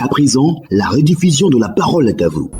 À présent, la rediffusion de la parole est à vous.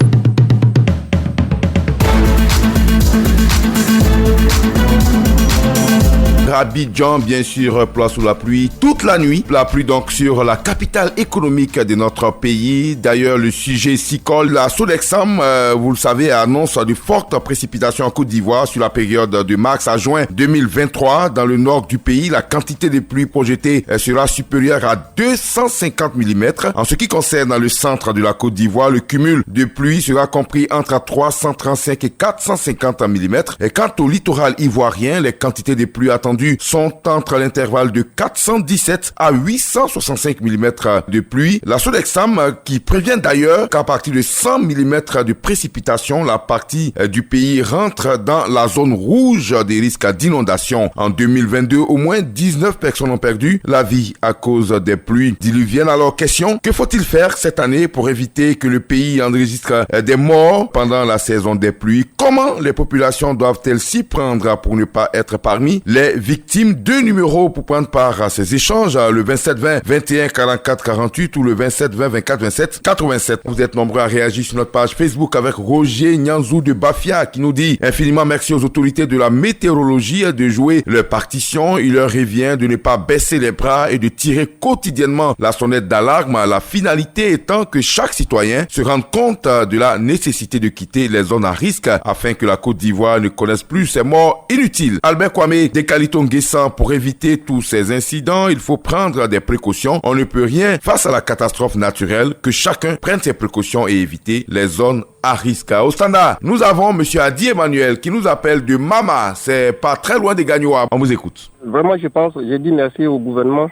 Abidjan, bien sûr, place sous la pluie toute la nuit. La pluie donc sur la capitale économique de notre pays. D'ailleurs, le sujet s'y colle. La Sodexam, vous le savez, annonce de fortes précipitations en Côte d'Ivoire sur la période de mars à juin 2023. Dans le nord du pays, la quantité de pluie projetée sera supérieure à 250 mm. En ce qui concerne le centre de la Côte d'Ivoire, le cumul de pluie sera compris entre 335 et 450 mm. Et quant au littoral ivoirien, les quantités de pluie attendues sont entre l'intervalle de 417 à 865 mm de pluie. La Sodexam qui prévient d'ailleurs qu'à partir de 100 mm de précipitation, la partie du pays rentre dans la zone rouge des risques d'inondation. En 2022, au moins 19 personnes ont perdu la vie à cause des pluies diluviennes. Alors, question, que faut-il faire cette année pour éviter que le pays enregistre des morts pendant la saison des pluies? Comment les populations doivent-elles s'y prendre pour ne pas être parmi les victimes? Deux numéros pour prendre part à ces échanges, le 27 20 21 44 48 ou le 27 20 24 27 87. Vous êtes nombreux à réagir sur notre page Facebook avec Roger Nyanzou de Bafia qui nous dit infiniment merci aux autorités de la météorologie de jouer leur partition. Il leur revient de ne pas baisser les bras et de tirer quotidiennement la sonnette d'alarme, la finalité étant que chaque citoyen se rende compte de la nécessité de quitter les zones à risque afin que la Côte d'Ivoire ne connaisse plus ces morts inutiles. Albert Kwame de Kaliton-Guessan, pour éviter tous ces incidents, il faut prendre des précautions. On ne peut rien face à la catastrophe naturelle, que chacun prenne ses précautions et éviter les zones à risque. Au standard, nous avons monsieur Adi Emmanuel qui nous appelle de Mama, c'est pas très loin de Gagnoa. On vous écoute. Vraiment, je dis merci au gouvernement.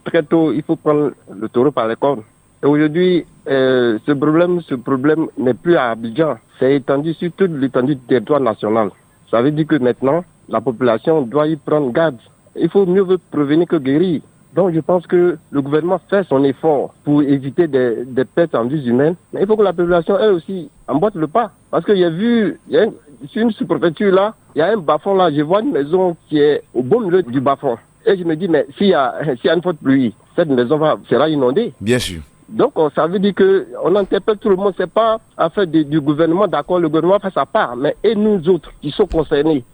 Très tôt, il faut prendre le taureau par les cornes. Et aujourd'hui, ce problème n'est plus à Abidjan. C'est étendu sur toute l'étendue du territoire national. Ça veut dire que maintenant, la population doit y prendre garde. Il faut mieux prévenir que guérir. Donc je pense que le gouvernement fait son effort pour éviter des pertes en vies humaines. Mais il faut que la population, elle aussi, emboîte le pas. Parce que sur une sous-préfecture là, il y a un bas-fond là, je vois une maison qui est au beau milieu du bas-fond. Et je me dis, mais s'il y a une forte pluie, cette maison sera inondée. Bien sûr. Donc, ça veut dire que on interpelle tout le monde. C'est pas affaire du gouvernement, d'accord, le gouvernement fait sa part, mais et nous autres qui sont concernés.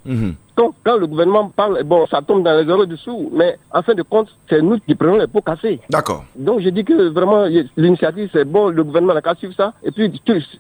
Donc, quand le gouvernement parle, bon, ça tombe dans les euros dessous, mais en fin de compte, c'est nous qui prenons les pots cassés. D'accord. Donc, je dis que vraiment, l'initiative, c'est bon, le gouvernement n'a qu'à suivre ça, et puis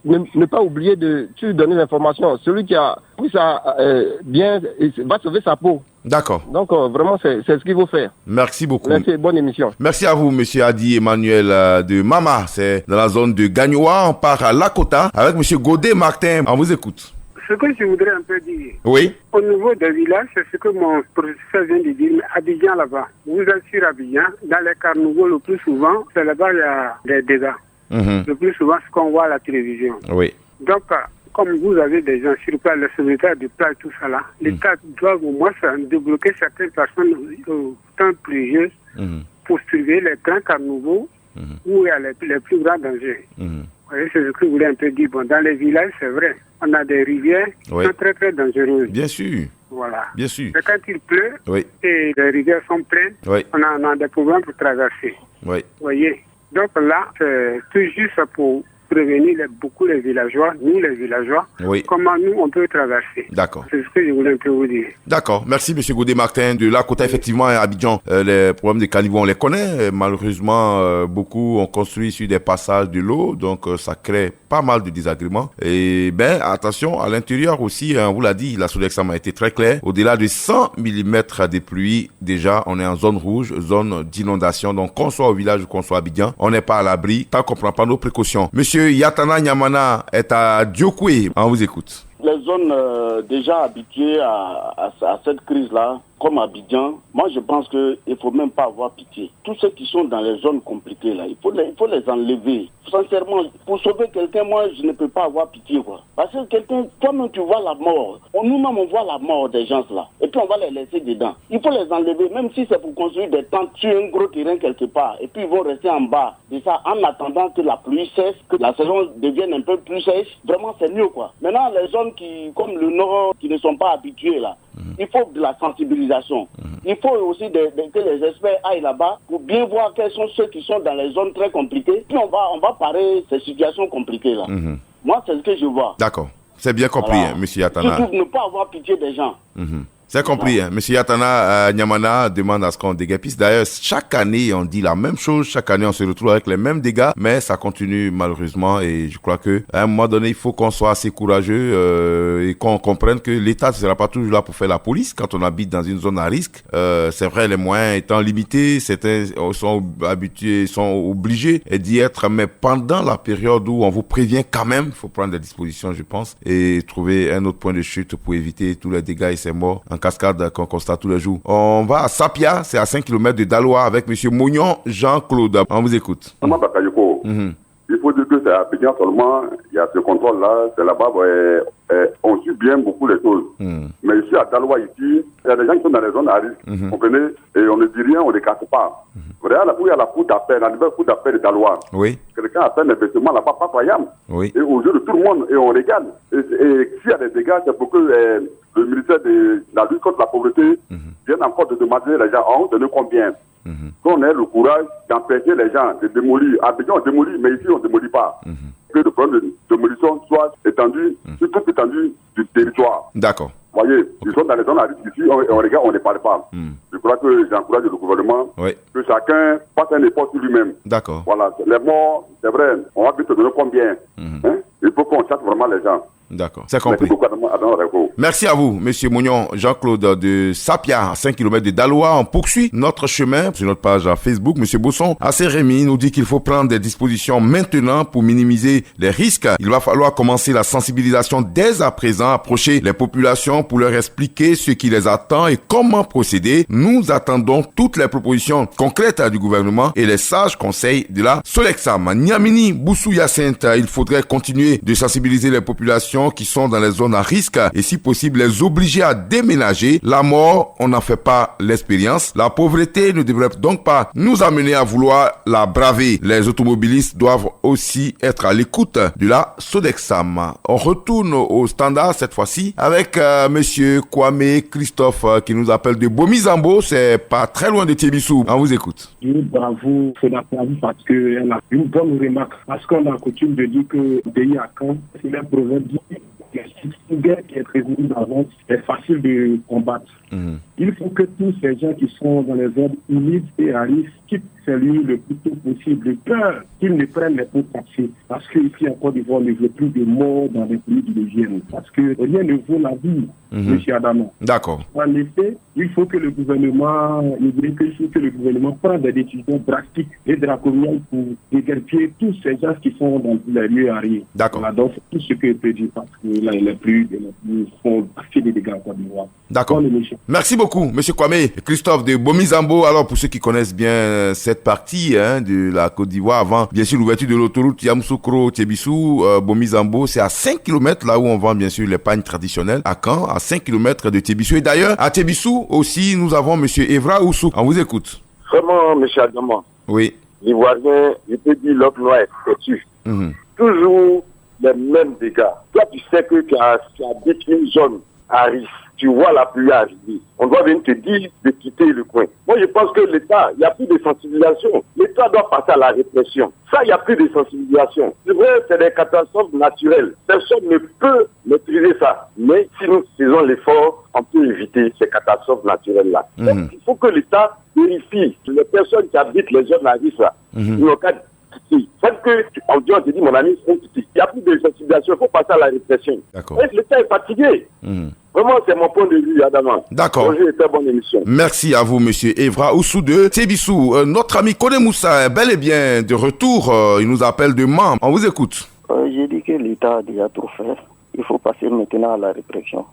ne pas oublier de donner l'information. Celui qui a pris ça bien, va sauver sa peau. D'accord. Donc, vraiment, c'est ce qu'il faut faire. Merci beaucoup. Merci, bonne émission. Merci à vous, monsieur Adi Emmanuel de Mama. C'est dans la zone de Gagnoa. On part à Lakota avec monsieur Godet Martin. On vous écoute. Ce que je voudrais un peu dire, oui, au niveau des villages, c'est ce que mon professeur vient de dire, mais Abidjan là-bas, vous êtes sur Abidjan, dans les carnivaux le plus souvent, c'est là-bas il y a des dégâts. Le plus souvent, ce qu'on voit à la télévision. Oui. Donc, comme vous avez des gens sur place, les secrétaires de plage, tout ça là, l'État doit au moins débloquer certaines personnes au temps pluvieux pour surveiller les grands carnivaux où il y a les plus grands dangers. Vous voyez, c'est ce que je voulais un peu dire. Bon, dans les villages, c'est vrai. On a des rivières qui sont très, très dangereuses. Bien sûr. Voilà. Bien sûr. Mais quand il pleut et les rivières sont pleines, on a des problèmes pour traverser. Oui. Vous voyez. Donc là, c'est tout juste pour prévenir beaucoup les villageois, nous les villageois, comment nous on peut traverser. D'accord. C'est ce que je voulais un peu vous dire. D'accord. Merci monsieur Godet Martin de Lakota. Effectivement, à Abidjan, les problèmes des caniveaux, on les connaît. Malheureusement, beaucoup ont construit sur des passages de l'eau, donc ça crée pas mal de désagréments. Et attention, à l'intérieur aussi, on vous l'a dit, la Sodexam a été très claire. Au-delà de 100 mm de pluie, déjà, on est en zone rouge, zone d'inondation. Donc, qu'on soit au village ou qu'on soit à Abidjan, on n'est pas à l'abri tant qu'on prend pas nos précautions. Monsieur Yatana Nyamana est à Diokwe. On vous écoute. Les zones déjà habituées à cette crise-là, comme Abidjan, moi je pense qu'il ne faut même pas avoir pitié. Tous ceux qui sont dans les zones compliquées là, il faut les enlever. Sincèrement, pour sauver quelqu'un, moi je ne peux pas avoir pitié quoi. Parce que quelqu'un, toi-même tu vois la mort. Nous-mêmes on voit la mort des gens là. Et puis on va les laisser dedans. Il faut les enlever, même si c'est pour construire des tentes sur un gros terrain quelque part. Et puis ils vont rester en bas. Et ça, en attendant que la pluie cesse, que la saison devienne un peu plus sèche, vraiment c'est mieux quoi. Maintenant les zones qui, comme le nord, qui ne sont pas habituées là, il faut de la sensibilisation. Il faut aussi que les experts aillent là-bas pour bien voir quels sont ceux qui sont dans les zones très compliquées. Puis on va parer ces situations compliquées là. Moi, c'est ce que je vois. D'accord. C'est bien compris, Voilà. Monsieur Yatana. Surtout ne pas avoir pitié des gens. C'est compris. Monsieur Yatana Nyamana demande à ce qu'on déguerpisse. D'ailleurs, chaque année, on dit la même chose. Chaque année, on se retrouve avec les mêmes dégâts, mais ça continue malheureusement. Et je crois que à un moment donné, il faut qu'on soit assez courageux et qu'on comprenne que l'État ne sera pas toujours là pour faire la police quand on habite dans une zone à risque. C'est vrai, les moyens étant limités, certains sont habitués, sont obligés d'y être. Mais pendant la période où on vous prévient quand même, il faut prendre des dispositions, je pense, et trouver un autre point de chute pour éviter tous les dégâts et ces morts en cascade qu'on constate tous les jours. On va à Sapia, c'est à 5 km de Daloa avec monsieur Mougnon Jean-Claude. On vous écoute. Il faut dire que c'est à Abidjan seulement, il y a ce contrôle-là, c'est là-bas, on suit bien beaucoup les choses. Mais ici à Daloa, ici, il y a des gens qui sont dans les zones à risque, vous comprenez, et on ne dit rien, on ne les casse pas. Regarde, il y a la cour d'appel, la nouvelle cour d'appel de Daloa. Oui. Quelqu'un a fait un investissement là-bas, pas croyable. Oui. Et aux yeux de tout le monde, et on regarde. Et s'il y a des dégâts, c'est pour que le ministère de la lutte contre la pauvreté vienne encore de demander les gens, on donne combien. Qu'on ait le courage d'empêcher les gens de démolir. À Abidjan, on démolit, mais ici, on ne démolit pas. Que le problème de démolition soit étendu sur toute l'étendue du territoire. D'accord. Vous voyez, ils sont dans les zones à risque ici, on regarde, on ne parle pas. Je crois que j'encourage le gouvernement que chacun fasse un effort sur lui-même. D'accord. Voilà, les morts, c'est vrai, on va te donner combien. Il faut qu'on chasse vraiment les gens. D'accord, c'est compris. Merci beaucoup, Merci à vous, monsieur Mougnon Jean-Claude de Sapia, à 5 km de Daloa. On poursuit notre chemin sur notre page Facebook. Monsieur Bosson, assez Rémy, nous dit qu'il faut prendre des dispositions maintenant pour minimiser les risques. Il va falloir commencer la sensibilisation dès à présent, approcher les populations pour leur expliquer ce qui les attend et comment procéder. Nous attendons toutes les propositions concrètes du gouvernement et les sages conseils de la Solexam. Niamini, Boussou Yacinthe, il faudrait continuer de sensibiliser les populations qui sont dans les zones à risque et si possible les obliger à déménager. La mort, on n'en fait pas l'expérience. La pauvreté ne devrait donc pas nous amener à vouloir la braver. Les automobilistes doivent aussi être à l'écoute de la Sodexam. On retourne au standard cette fois-ci avec monsieur Kwame Christophe qui nous appelle de Bomizambo. C'est pas très loin de Tiebissou. On vous écoute. Bravo, c'est la parce qu'elle a une bonne remarque. Parce qu'on a coutume de dire que pays à camp, c'est un proverbe dit une guerre qui est prévenue d'avance est facile de combattre. Il faut que tous ces gens qui sont dans les zones humides et à risque quittent ces lieux le plus tôt possible, peur qu'ils ne prennent les pots taxés. Parce qu'ici en Côte d'Ivoire, on ne veut plus de morts dans les pays de l'hygiène. Parce que rien ne vaut la vie, M. Adama. D'accord. En effet, il faut que le gouvernement, prenne des décisions drastiques et draconiennes pour déguerpir tous ces gens qui sont dans les lieux à risque. D'accord. Voilà, donc tout ce que je peux dire, parce que là, les plus font assez de dégâts en Côte d'Ivoire. D'accord. Merci beaucoup, monsieur Kwame. Christophe de Bomizambo. Alors, pour ceux qui connaissent bien cette partie de la Côte d'Ivoire, avant, bien sûr, l'ouverture de l'autoroute Yamoussoukro-Tiebissou, Bomizambo, c'est à 5 km, là où on vend, bien sûr, les pagnes traditionnelles, à Caen, à 5 km de Tiebissou. Et d'ailleurs, à Tiebissou aussi, nous avons monsieur Evra Oussou. On vous écoute. Vraiment, monsieur Adama. Oui. L'Ivoirien, je peux dire, l'homme noir est têtu. Toujours les mêmes dégâts. Toi, tu sais que tu habites une zone à risque. Tu vois la pluie arriver. On doit venir te dire de quitter le coin. Moi, je pense que l'État, il n'y a plus de sensibilisation. L'État doit passer à la répression. Ça, il n'y a plus de sensibilisation. C'est vrai, c'est des catastrophes naturelles. Personne ne peut maîtriser ça. Mais si nous faisons l'effort, on peut éviter ces catastrophes naturelles-là. Donc, il faut que l'État vérifie les personnes qui habitent les zones à risque là. Ils n'ont qu'à quitter. Parce que, on te dit, mon ami, il n'y a plus de sensibilisation. Il faut passer à la répression. L'État est fatigué. Vraiment, c'est mon point de vue, Adama. D'accord. Bonjour, très bonne émission. Merci à vous, monsieur Evra Oussou de Tiebissou. Notre ami Kone Moussa est bel et bien de retour. Il nous appelle de Mam. On vous écoute. J'ai dit que l'État a déjà trop fait. Il faut passer maintenant à la répression.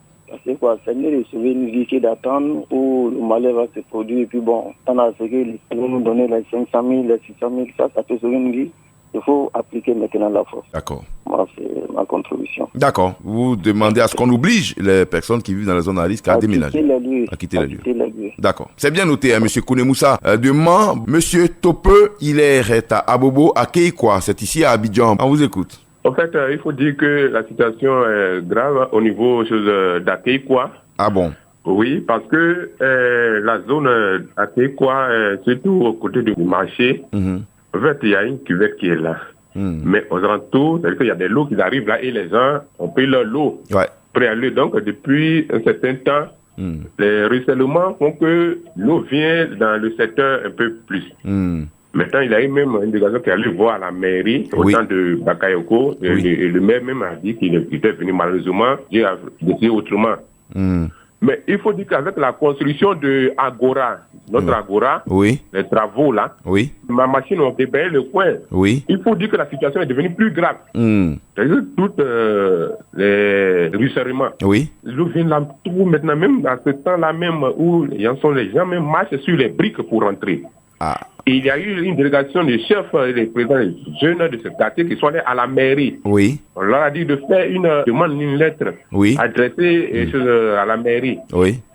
C'est quoi? C'est mieux de sauver une vie que d'attendre où le malheur va se produire. Et puis bon, on a ce que les vont nous donner les 500 000, les 600 000, ça peut sauver une vie. Il faut appliquer maintenant la force. D'accord. Moi, c'est ma contribution. D'accord. Vous demandez à ce qu'on oblige les personnes qui vivent dans la zone à risque à déménager. À quitter les lieux. D'accord. C'est bien noté, monsieur Kone Moussa. Demain, monsieur Tope Hilaire est à Abobo, à Keikwa. C'est ici à Abidjan. On vous écoute. En fait, il faut dire que la situation est grave au niveau d'Akeikwa. Ah bon? Oui, parce que la zone à Kékwa, surtout au côté du marché, en fait, il y a une cuvette qui est là. Mais aux alentours, c'est-à-dire qu'il y a des lots qui arrivent là et les gens ont payé leur lot. Préalé. Donc, depuis un certain temps, les ruissellements font que l'eau vient dans le secteur un peu plus. Maintenant, il y a eu même une délégation qui est allée voir la mairie au temps de Bakayoko. Et le maire même a dit qu'il était venu malheureusement. J'ai décidé autrement. Mais il faut dire qu'avec la construction de Agora, notre Agora, les travaux là, ma machine a déblayé le coin. Il faut dire que la situation est devenue plus grave. C'est-à-dire toutes les ruissellements. L'eau vient là tout maintenant, même dans ce temps-là même où les gens même marchent sur les briques pour rentrer. Et il y a eu une délégation de chefs et des présidents des jeunes de ce quartier qui sont allés à la mairie. On leur a dit de faire une demande, une lettre adressée à la mairie.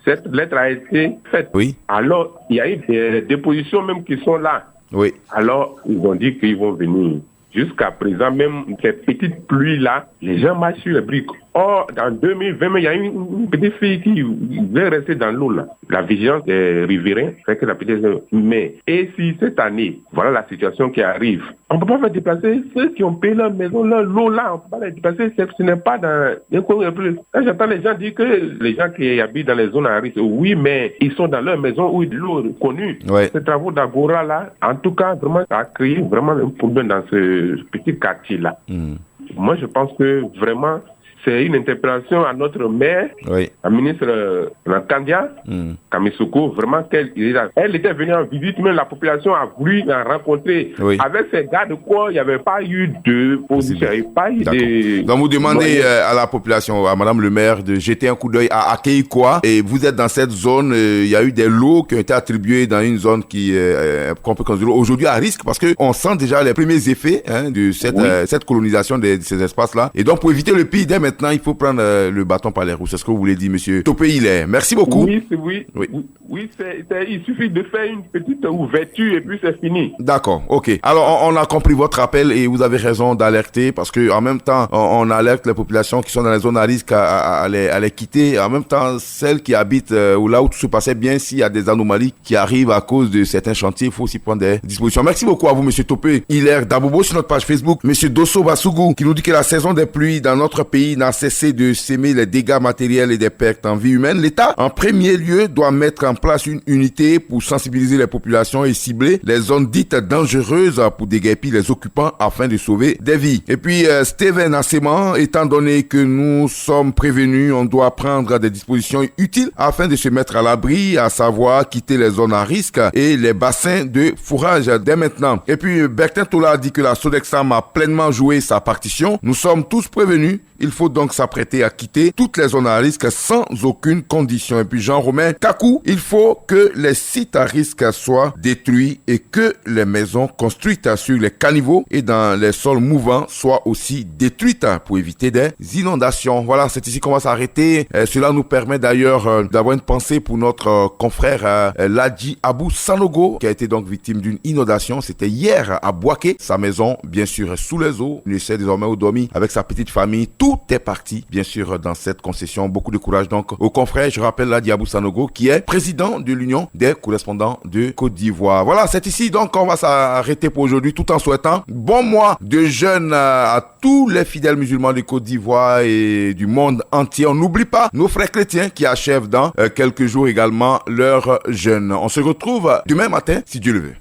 Cette lettre a été faite. Alors, il y a eu des dépositions même qui sont là. Alors, ils ont dit qu'ils vont venir. Jusqu'à présent, même ces petites pluies-là, les gens marchent sur les briques. Or, en 2020, il y a une petite fille qui veut rester dans l'eau, là. La vigilance des riverains fait que la petite... Mais, et si cette année, voilà la situation qui arrive, on ne peut pas faire déplacer ceux qui ont payé leur maison, leur lot, là, on ne peut pas les déplacer, ce n'est pas dans... Quand j'entends les gens dire que les gens qui habitent dans les zones à risque, oui, mais ils sont dans leur maison où l'eau est connue. Ces travaux d'Agora, là, en tout cas, vraiment, ça a créé vraiment un problème dans ce petit quartier-là. Moi, je pense que vraiment, c'est une interpellation à notre maire, la ministre Kandia, Kamisoko, vraiment elle était venue en visite, mais la population a voulu la rencontrer. Avec ces gars de quoi il n'y avait pas eu de position, il n'y avait pas eu de... Donc vous demandez à la population, à madame le maire, de jeter un coup d'œil à Kékwa, et vous êtes dans cette zone, il y a eu des lots qui ont été attribués dans une zone qu'on peut considérer aujourd'hui à risque, parce qu'on sent déjà les premiers effets de cette colonisation de ces espaces-là. Et donc pour éviter le pire, dès maintenant, il faut prendre le bâton par les roues. C'est ce que vous voulez dire, monsieur Topé Hilaire. Merci beaucoup. Il suffit de faire une petite ouverture et puis c'est fini. D'accord, ok. Alors, on a compris votre appel et vous avez raison d'alerter parce que en même temps, on alerte les populations qui sont dans les zones à risque à les quitter. En même temps, celles qui habitent ou là où tout se passait bien, s'il y a des anomalies qui arrivent à cause de certains chantiers, il faut aussi prendre des dispositions. Merci beaucoup à vous, monsieur Topé Hilaire d'Abobo, sur notre page Facebook. Monsieur Dosso Bassougou, qui nous dit que la saison des pluies dans notre pays n'a cessé de s'aimer les dégâts matériels et des pertes en vie humaine. L'État, en premier lieu, doit mettre en place une unité pour sensibiliser les populations et cibler les zones dites dangereuses pour déguerpir les occupants afin de sauver des vies. Et puis, Steven Asseman, étant donné que nous sommes prévenus, on doit prendre des dispositions utiles afin de se mettre à l'abri, à savoir quitter les zones à risque et les bassins de fourrage dès maintenant. Et puis, Bertin Tola a dit que la Sodexam a pleinement joué sa partition. Nous sommes tous prévenus. Il faut donc s'apprêter à quitter toutes les zones à risque sans aucune condition. Et puis Jean-Romain Kakou, il faut que les sites à risque soient détruits et que les maisons construites sur les caniveaux et dans les sols mouvants soient aussi détruites pour éviter des inondations. Voilà, c'est ici qu'on va s'arrêter. Cela nous permet d'ailleurs d'avoir une pensée pour notre confrère Ladji Abou Sanogo qui a été donc victime d'une inondation. C'était hier à Boaké. Sa maison, bien sûr, est sous les eaux. Il essaie désormais où dormir avec sa petite famille. Tout est parti, bien sûr, dans cette concession. Beaucoup de courage donc aux confrères. Je rappelle Ladji Abou Sanogo qui est président de l'Union des correspondants de Côte d'Ivoire. Voilà, c'est ici donc qu'on va s'arrêter pour aujourd'hui tout en souhaitant bon mois de jeûne à tous les fidèles musulmans de Côte d'Ivoire et du monde entier. On n'oublie pas nos frères chrétiens qui achèvent dans quelques jours également leur jeûne. On se retrouve demain matin si Dieu le veut.